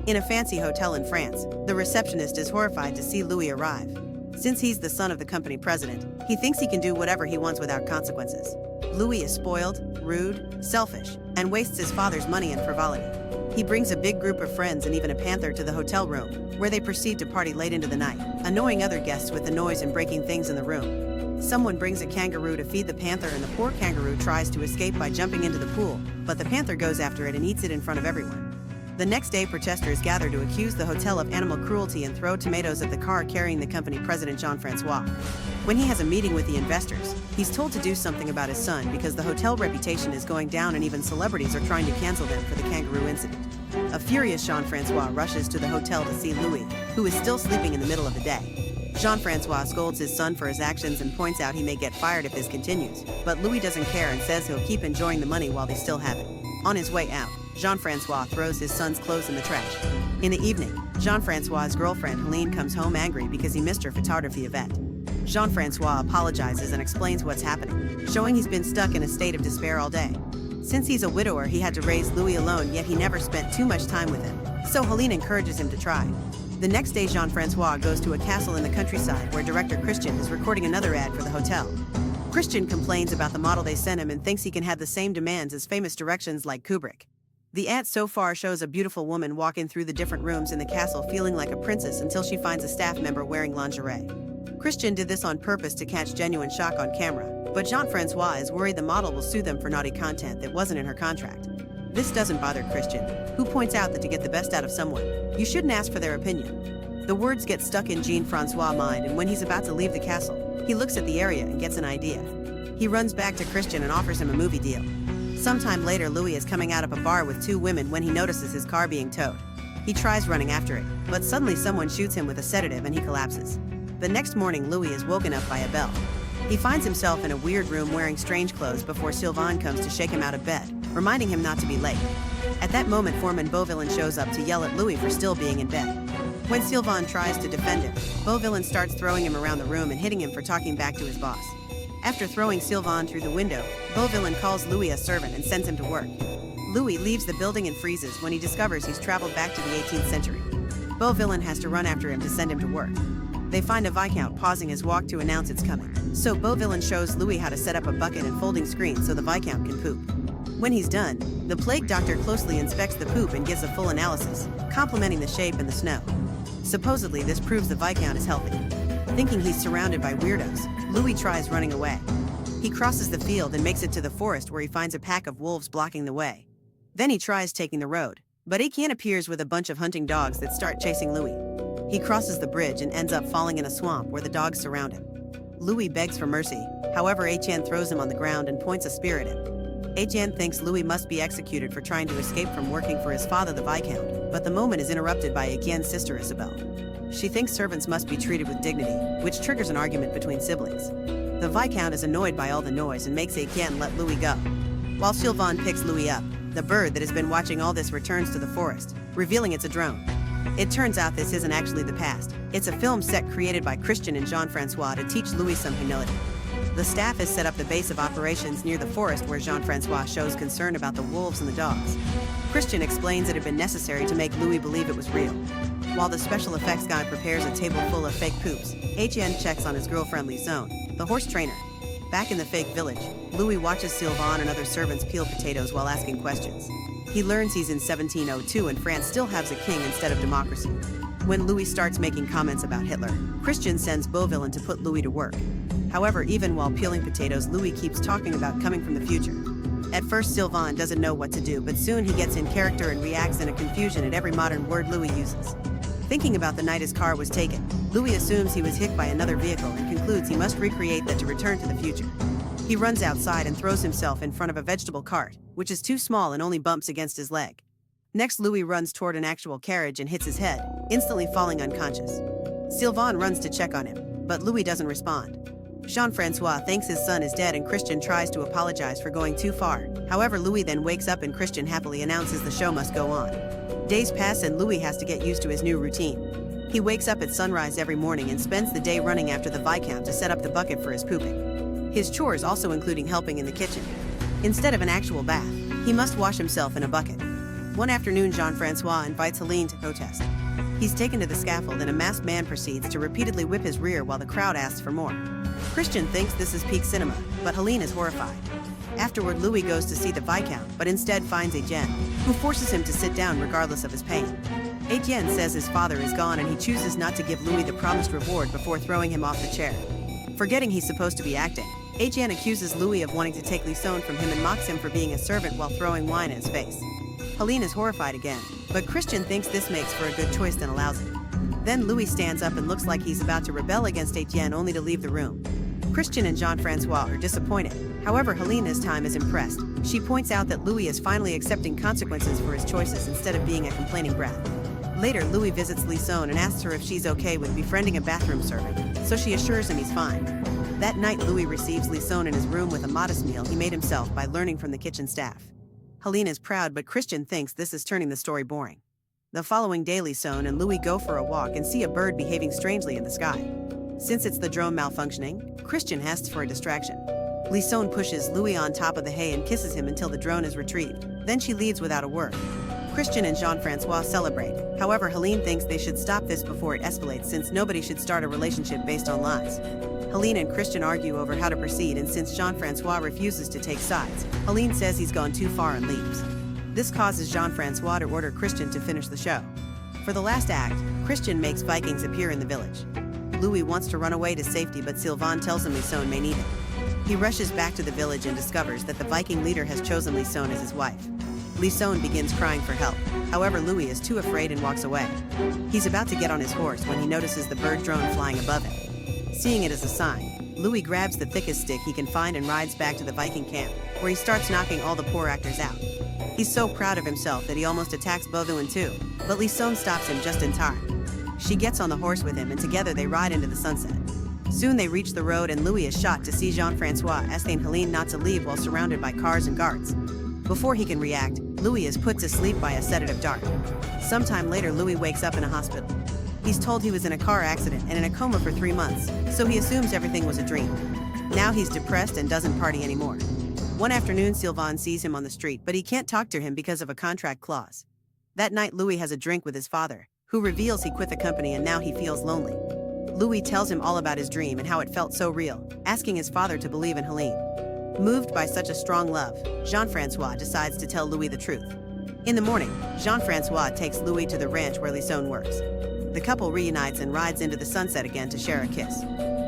In a fancy hotel in France, the receptionist is horrified to see Louis arrive. Since he's the son of the company president, he thinks he can do whatever he wants without consequences. Louis is spoiled, rude, selfish, and wastes his father's money in frivolity. He brings a big group of friends and even a panther to the hotel room, where they proceed to party late into the night, annoying other guests with the noise and breaking things in the room. Someone brings a kangaroo to feed the panther, and the poor kangaroo tries to escape by jumping into the pool, but the panther goes after it and eats it in front of everyone. The next day, protesters gather to accuse the hotel of animal cruelty and throw tomatoes at the car carrying the company president Jean-Francois. When he has a meeting with the investors, he's told to do something about his son because the hotel reputation is going down and even celebrities are trying to cancel them for the kangaroo incident. A furious Jean-Francois rushes to the hotel to see Louis, who is still sleeping in the middle of the day. Jean-Francois scolds his son for his actions and points out he may get fired if this continues, but Louis doesn't care and says he'll keep enjoying the money while they still have it. On his way out, Jean-Francois throws his son's clothes in the trash. In the evening, Jean-Francois's girlfriend Helene comes home angry because he missed her photography event. Jean-Francois apologizes and explains what's happening, showing he's been stuck in a state of despair all day. Since he's a widower, he had to raise Louis alone, yet he never spent too much time with him, so Helene encourages him to try. The next day, Jean-Francois goes to a castle in the countryside where director Christian is recording another ad for the hotel. Christian complains about the model they sent him and thinks he can have the same demands as famous directions like Kubrick. The ad so far shows a beautiful woman walking through the different rooms in the castle feeling like a princess until she finds a staff member wearing lingerie. Christian did this on purpose to catch genuine shock on camera, but Jean-Francois is worried the model will sue them for naughty content that wasn't in her contract. This doesn't bother Christian, who points out that to get the best out of someone, you shouldn't ask for their opinion. The words get stuck in Jean-Francois' mind, and when he's about to leave the castle, he looks at the area and gets an idea. He runs back to Christian and offers him a movie deal. Sometime later, Louis is coming out of a bar with two women when he notices his car being towed. He tries running after it, but suddenly someone shoots him with a sedative and he collapses. The next morning, Louis is woken up by a bell. He finds himself in a weird room wearing strange clothes before Sylvain comes to shake him out of bed, reminding him not to be late. At that moment, Foreman Beauvillain shows up to yell at Louis for still being in bed. When Sylvain tries to defend him, Beauvillain starts throwing him around the room and hitting him for talking back to his boss. After throwing Sylvain through the window, Beauvillain calls Louis a servant and sends him to work. Louis leaves the building and freezes when he discovers he's traveled back to the 18th century. Beauvillain has to run after him to send him to work. They find a Viscount pausing his walk to announce it's coming, so Beauvillain shows Louis how to set up a bucket and folding screen so the Viscount can poop. When he's done, the plague doctor closely inspects the poop and gives a full analysis, complimenting the shape and the snow. Supposedly, this proves the Viscount is healthy. Thinking he's surrounded by weirdos, Louis tries running away. He crosses the field and makes it to the forest where he finds a pack of wolves blocking the way. Then he tries taking the road, but Etienne appears with a bunch of hunting dogs that start chasing Louis. He crosses the bridge and ends up falling in a swamp where the dogs surround him. Louis begs for mercy, however Etienne throws him on the ground and points a spear at him. Etienne thinks Louis must be executed for trying to escape from working for his father the Viscount, but the moment is interrupted by Etienne's sister Isabelle. She thinks servants must be treated with dignity, which triggers an argument between siblings. The Viscount is annoyed by all the noise and makes Etienne let Louis go. While Sylvain picks Louis up, the bird that has been watching all this returns to the forest, revealing it's a drone. It turns out this isn't actually the past. It's a film set created by Christian and Jean-Francois to teach Louis some humility. The staff has set up the base of operations near the forest where Jean-Francois shows concern about the wolves and the dogs. Christian explains it had been necessary to make Louis believe it was real. While the special effects guy prepares a table full of fake poops, Etienne checks on his girlfriend Lizone, the horse trainer. Back in the fake village, Louis watches Sylvain and other servants peel potatoes while asking questions. He learns he's in 1702 and France still has a king instead of democracy. When Louis starts making comments about Hitler, Christian sends Beauvillain to put Louis to work. However, even while peeling potatoes, Louis keeps talking about coming from the future. At first, Sylvain doesn't know what to do, but soon he gets in character and reacts in a confusion at every modern word Louis uses. Thinking about the night his car was taken, Louis assumes he was hit by another vehicle and concludes he must recreate that to return to the future. He runs outside and throws himself in front of a vegetable cart, which is too small and only bumps against his leg. Next, Louis runs toward an actual carriage and hits his head, instantly falling unconscious. Sylvain runs to check on him, but Louis doesn't respond. Jean-Francois thinks his son is dead and Christian tries to apologize for going too far. However, Louis then wakes up and Christian happily announces the show must go on. Days pass and Louis has to get used to his new routine. He wakes up at sunrise every morning and spends the day running after the Viscount to set up the bucket for his pooping. His chores also including helping in the kitchen. Instead of an actual bath, he must wash himself in a bucket. One afternoon, Jean-Francois invites Helene to protest. He's taken to the scaffold and a masked man proceeds to repeatedly whip his rear while the crowd asks for more. Christian thinks this is peak cinema, but Helene is horrified. Afterward, Louis goes to see the Viscount, but instead finds Etienne, who forces him to sit down regardless of his pain. Etienne says his father is gone and he chooses not to give Louis the promised reward before throwing him off the chair. Forgetting he's supposed to be acting, Etienne accuses Louis of wanting to take Lisson from him and mocks him for being a servant while throwing wine in his face. Helene is horrified again, but Christian thinks this makes for a good choice and allows it. Then Louis stands up and looks like he's about to rebel against Etienne only to leave the room. Christian and Jean-Francois are disappointed. However, Helene this time is impressed. She points out that Louis is finally accepting consequences for his choices instead of being a complaining brat. Later, Louis visits Lisson and asks her if she's okay with befriending a bathroom servant, so she assures him he's fine. That night, Louis receives Lisson in his room with a modest meal he made himself by learning from the kitchen staff. Helene is proud, but Christian thinks this is turning the story boring. The following day, Lisson and Louis go for a walk and see a bird behaving strangely in the sky. Since it's the drone malfunctioning, Christian asks for a distraction. Lisson pushes Louis on top of the hay and kisses him until the drone is retrieved. Then she leaves without a word. Christian and Jean-Francois celebrate. However, Helene thinks they should stop this before it escalates since nobody should start a relationship based on lies. Helene and Christian argue over how to proceed, and since Jean-Francois refuses to take sides, Helene says he's gone too far and leaves. This causes Jean-Francois to order Christian to finish the show. For the last act, Christian makes Vikings appear in the village. Louis wants to run away to safety, but Sylvain tells him Lisson may need it. He rushes back to the village and discovers that the Viking leader has chosen Lisson as his wife. Lisson begins crying for help. However, Louis is too afraid and walks away. He's about to get on his horse when he notices the bird drone flying above him. Seeing it as a sign, Louis grabs the thickest stick he can find and rides back to the Viking camp, where he starts knocking all the poor actors out. He's so proud of himself that he almost attacks Bauduin too, but Lisson stops him just in time. She gets on the horse with him and together they ride into the sunset. Soon they reach the road and Louis is shocked to see Jean-Francois asking Helene not to leave while surrounded by cars and guards. Before he can react, Louis is put to sleep by a sedative dart. Sometime later, Louis wakes up in a hospital. He's told he was in a car accident and in a coma for 3 months, so he assumes everything was a dream. Now he's depressed and doesn't party anymore. One afternoon, Sylvain sees him on the street, but he can't talk to him because of a contract clause. That night, Louis has a drink with his father, who reveals he quit the company and now he feels lonely. Louis tells him all about his dream and how it felt so real, asking his father to believe in Helene. Moved by such a strong love, Jean-Francois decides to tell Louis the truth. In the morning, Jean-Francois takes Louis to the ranch where Lisson works. The couple reunites and rides into the sunset again to share a kiss.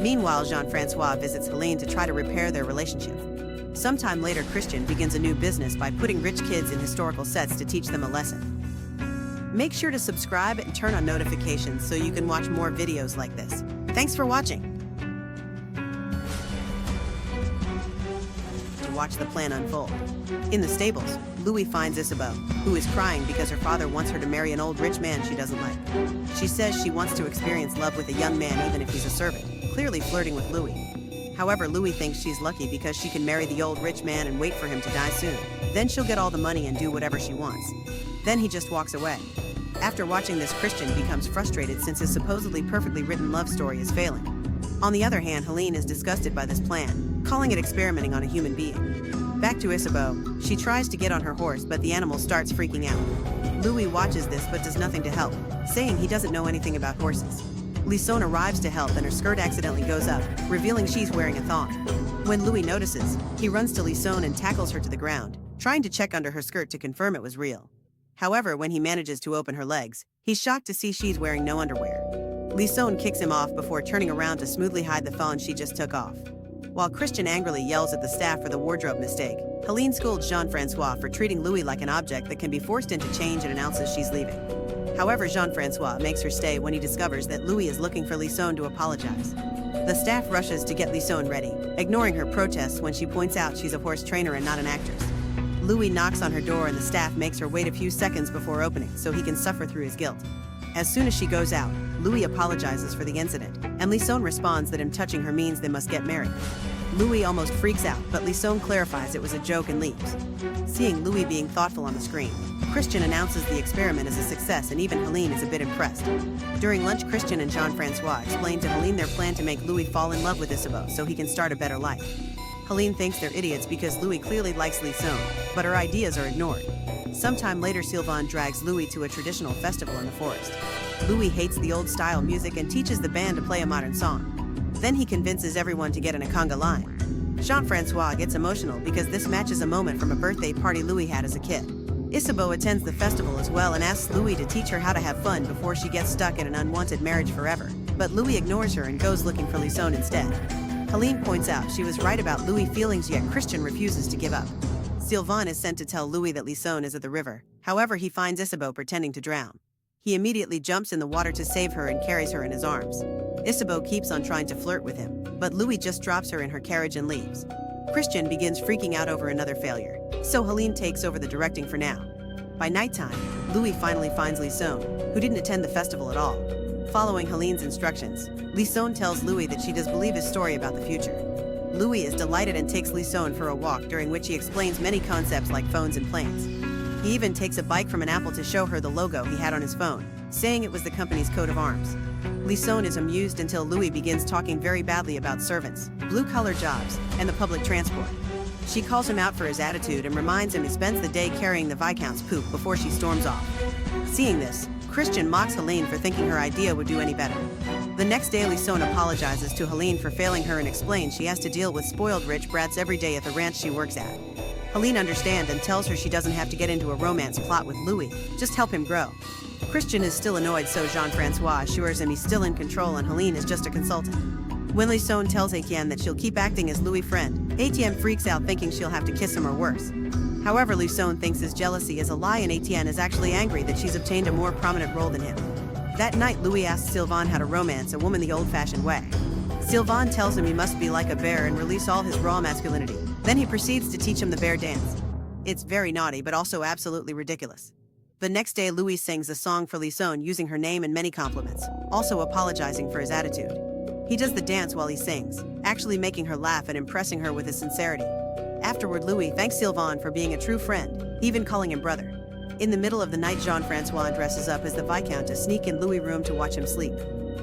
Meanwhile, Jean-Francois visits Helene to try to repair their relationship. Sometime later, Christian begins a new business by putting rich kids in historical sets to teach them a lesson. Make sure to subscribe and turn on notifications so you can watch more videos like this. Thanks for watching. Watch the plan unfold. In the stables, Louis finds Isabeau, who is crying because her father wants her to marry an old rich man she doesn't like. She says she wants to experience love with a young man even if he's a servant, clearly flirting with Louis. However, Louis thinks she's lucky because she can marry the old rich man and wait for him to die soon. Then she'll get all the money and do whatever she wants. Then he just walks away. After watching this, Christian becomes frustrated since his supposedly perfectly written love story is failing. On the other hand, Helene is disgusted by this plan, calling it experimenting on a human being. Back to Isabeau, she tries to get on her horse, but the animal starts freaking out. Louis watches this but does nothing to help, saying he doesn't know anything about horses. Lisson arrives to help and her skirt accidentally goes up, revealing she's wearing a thong. When Louis notices, he runs to Lisson and tackles her to the ground, trying to check under her skirt to confirm it was real. However, when he manages to open her legs, he's shocked to see she's wearing no underwear. Lisson kicks him off before turning around to smoothly hide the thong she just took off. While Christian angrily yells at the staff for the wardrobe mistake, Helene scolds Jean-Francois for treating Louis like an object that can be forced into change and announces she's leaving. However, Jean-Francois makes her stay when he discovers that Louis is looking for Lisson to apologize. The staff rushes to get Lisson ready, ignoring her protests when she points out she's a horse trainer and not an actress. Louis knocks on her door and the staff makes her wait a few seconds before opening so he can suffer through his guilt. As soon as she goes out, Louis apologizes for the incident, and Lisson responds that him touching her means they must get married. Louis almost freaks out, but Lisson clarifies it was a joke and leaves. Seeing Louis being thoughtful on the screen, Christian announces the experiment as a success and even Helene is a bit impressed. During lunch, Christian and Jean-Francois explain to Helene their plan to make Louis fall in love with Isabeau so he can start a better life. Helene thinks they're idiots because Louis clearly likes Lisson, but her ideas are ignored. Sometime later, Sylvain drags Louis to a traditional festival in the forest. Louis hates the old-style music and teaches the band to play a modern song. Then he convinces everyone to get in a conga line. Jean-Francois gets emotional because this matches a moment from a birthday party Louis had as a kid. Isabeau attends the festival as well and asks Louis to teach her how to have fun before she gets stuck in an unwanted marriage forever. But Louis ignores her and goes looking for Lison instead. Helene points out she was right about Louis' feelings, yet Christian refuses to give up. Sylvain is sent to tell Louis that Lison is at the river. However, he finds Isabeau pretending to drown. He immediately jumps in the water to save her and carries her in his arms. Isabeau keeps on trying to flirt with him, but Louis just drops her in her carriage and leaves. Christian begins freaking out over another failure, so Helene takes over the directing for now. By nighttime, Louis finally finds Lison, who didn't attend the festival at all. Following Helene's instructions, Lison tells Louis that she does believe his story about the future. Louis is delighted and takes Lison for a walk, during which he explains many concepts like phones and planes. He even takes a bike from an apple to show her the logo he had on his phone, saying it was the company's coat of arms. Lison is amused until Louis begins talking very badly about servants, blue-collar jobs, and the public transport. She calls him out for his attitude and reminds him he spends the day carrying the Viscount's poop before she storms off. Seeing this, Christian mocks Helene for thinking her idea would do any better. The next day, Lison apologizes to Helene for failing her and explains she has to deal with spoiled rich brats every day at the ranch she works at. Helene understands and tells her she doesn't have to get into a romance plot with Louis, just help him grow. Christian is still annoyed, so Jean-Francois assures him he's still in control and Helene is just a consultant. When Lison tells Etienne that she'll keep acting as Louis' friend, Etienne freaks out thinking she'll have to kiss him or worse. However, Lison thinks his jealousy is a lie and Etienne is actually angry that she's obtained a more prominent role than him. That night, Louis asks Sylvain how to romance a woman the old-fashioned way. Sylvain tells him he must be like a bear and release all his raw masculinity. Then he proceeds to teach him the bear dance. It's very naughty, but also absolutely ridiculous. The next day, Louis sings a song for Lison using her name and many compliments, also apologizing for his attitude. He does the dance while he sings, actually making her laugh and impressing her with his sincerity. Afterward, Louis thanks Sylvain for being a true friend, even calling him brother. In the middle of the night, Jean-Francois dresses up as the Viscount to sneak in Louis' room to watch him sleep.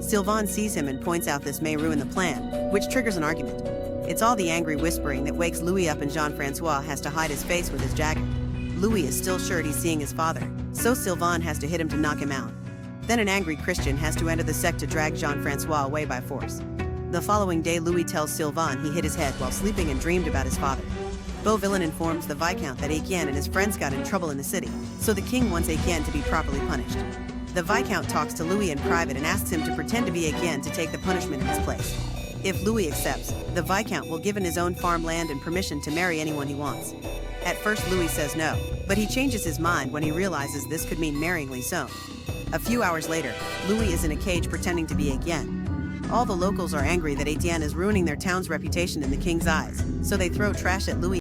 Sylvain sees him and points out this may ruin the plan, which triggers an argument. It's all the angry whispering that wakes Louis up and Jean-Francois has to hide his face with his jacket. Louis is still sure he's seeing his father, so Sylvain has to hit him to knock him out. Then an angry Christian has to enter the sect to drag Jean-Francois away by force. The following day, Louis tells Sylvain he hit his head while sleeping and dreamed about his father. Beauvillain informs the Viscount that Etienne and his friends got in trouble in the city, so the king wants Etienne to be properly punished. The Viscount talks to Louis in private and asks him to pretend to be Etienne to take the punishment in his place. If Louis accepts, the Viscount will give him his own farmland and permission to marry anyone he wants. At first, Louis says no, but he changes his mind when he realizes this could mean marrying Lison. A few hours later, Louis is in a cage pretending to be Etienne. All the locals are angry that Etienne is ruining their town's reputation in the king's eyes, so they throw trash at Louis